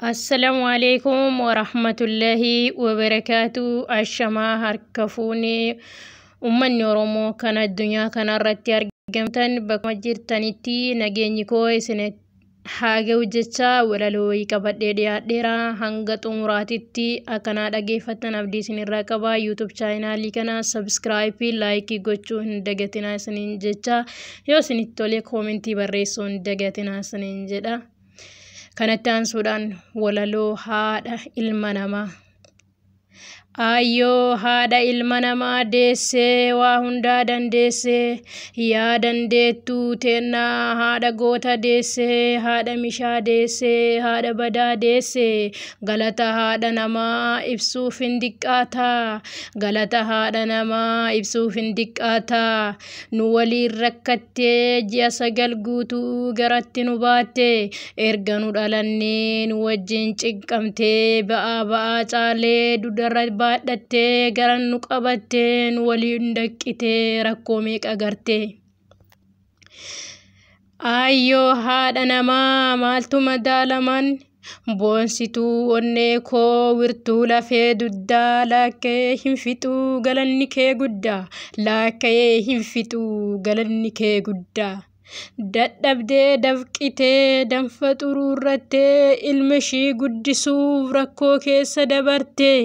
السلام عليكم ورحمة الله وبركاته. الشما هركفوني أمني ورمو كان الدنيا كان الرتي أرقمتن بكمجر تانيتي نجيني كويس حاجة وجدتا ولا لوي كبد ديرا هنگت امراتي أكنا دقيفتن أبدي سن الرقبة يوتيوب channel كنا سبسكرايب لايك gochuu hin dagatina sinin jecha yoo sinittolee komentii barreessuun dagatina sinin jedha. Kanattaan Suudaan walaloo haadha ilma namaa. Ayyoo haadha ilma namaa deessee waa hundaa dandeessee yaa dandeettuu teennaa haadha goota deessee haadha mishaa deessee haadha badaa deessee galata haadha namaa ibsuuf hin diqqaataa galata haadha namaa ibsuuf hin diqqaataa nu waliin rakkattee ji'a 9 guutuu garatti nu baattee erga nu dhalannee nu wajjin cinqamtee ba'aa caalee dudarra baadhattee garan nu qabattee nu waliin daqqitee rakkoo meeqa gartee. Ayyoo haadha namaa maaltu madaalaman boonsituu onnee koo wirtuu lafee duddaa laakkee hin fixuu galanni kee guddaa laakkee hin fixuu galanni kee guddaa. Dadhabdee dafqitee danfa xuruurrattee ilma ishii guddisuuf rakkoo keessa dabartee.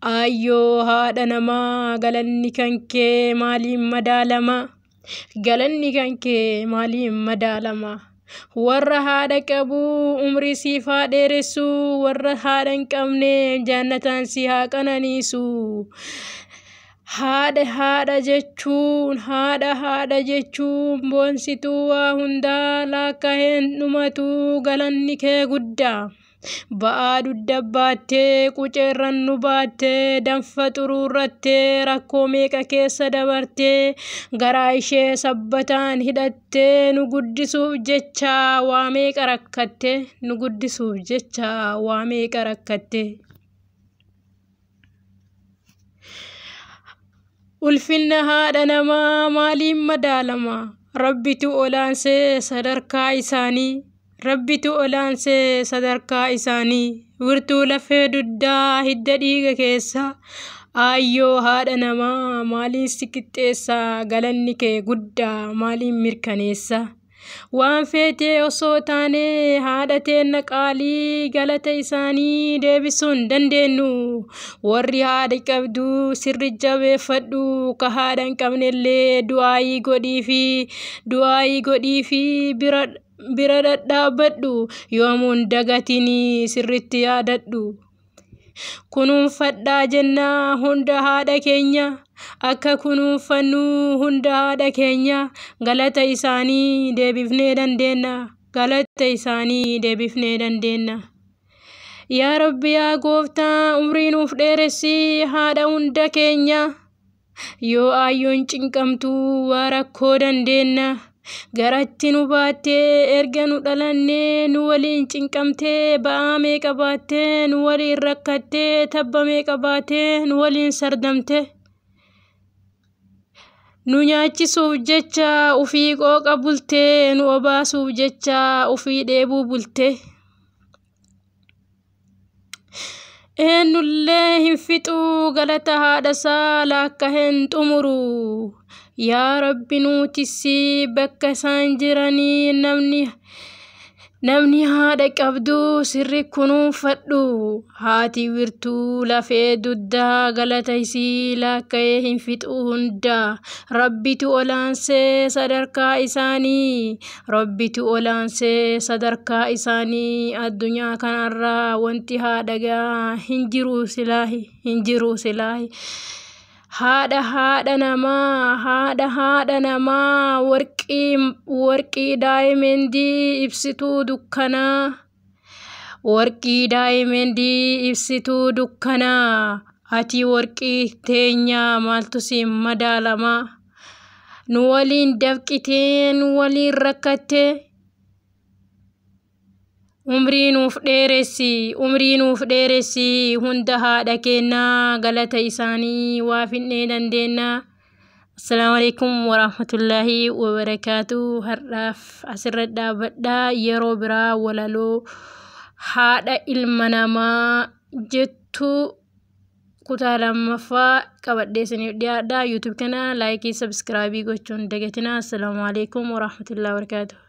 Ayyoo haadha namaa galanni kankee maaliin madaalama galanni kankee maaliin madaalama. Warra haadha qabu umrii siif haa dheeressu warra haadha hin qabne jannataan si haa qananiisu. Haadha jechuun boonsituu waa hundaa laakkaheen dhumatu galanni kee guddaa. Ba'aa dudda baattee quceerran nu baattee danfa xuruurrattee rakkoo meeqa keessa dabartee garaa ishee sabbataan hidhattee nu guddisuuf jecha waa meeqa rakkatte nu guddisuuf jecha waa meeqa rakkatte. Ulfinna haadha namaa maaliin madaalama rabbitu olaansee sadarkaa isaanii. Rabbitu olaansee sadarkaa isaanii wirtuu lafee duddaa hidda dhiiga keessa. Ayyoo haadha namaa maaliin si qixxeessa galanni kee guddaa maaliin mirkaneessa. Waan feetee osoo taanee haadha teenna qaalii galata isaanii deebisuun dandeenyu. Warri haadha qabdu sirri jabeeffadhu ka haadha hin qabnellee du'aayii godhii fi bira dhadhaabadhu yoomuun dagatini sirritti yaadadhu. Kunuunfadhaa jennaa hunda haadha keenya akka kunuunfannu hunda haadha keenya galata isaanii deebifnee dandeenya galata isaanii deebifnee dandeenya. Yaa Rabbi yaa Gooftaa umrii nuuf dheeressi haadha hunda keenya yoo ayyoon cinqamtu waa rakkoo dandeenya. Garatti nu baattee erga nu dhalannee nu waliin cinqamtee ba'aa meeqa baattee nu waliin rakkattee tabba meeqa baattee nu waliin sardamte. Nu nyaachisuuf jecha ufii qooqa bultee nu obaasuuf jecha ufii dheebuu bulte. Eenyullee hin fixuu galata haadhasaa laakkaheen xumuru. Yaa Rabbi nuutisi bakka isaan jiranii namni haadha qabdu sirri kunuunfadhu. Haati wirtuu lafee duddaa galata isii laakkahee hin fixu hundaa. Rabbitu olaansee sadarkaa isaanii rabbitu olaansee sadarkaa isaanii addunyaa kanarraa wanti haadhagaa hin jiru silaahi. Haadha namaa warqii daa'imendii ibsituu dukkanaa warqii daa'imendii ibsituu dukkanaa. Ati warqii teenyaa maaltu siin madaalama nu waliin dafqitee nu waliin rakkatte. Umrii nuuf dheeressi hunda haadha keenna galata isaanii waa finnee dandeenya. Assalamu alaikum warahmatullahi wabarakatuh. Har'aaf asirra dhaabadhaa yeroo biraa walaloo haadha ilma namaa jettu kutaa lammaffaa qabadhee isiniif dhiyaadha. YouTube kana like subscribe gochuun dagatinaa. Assalaamu alaykum wa rahmatullahi wa barakatuh.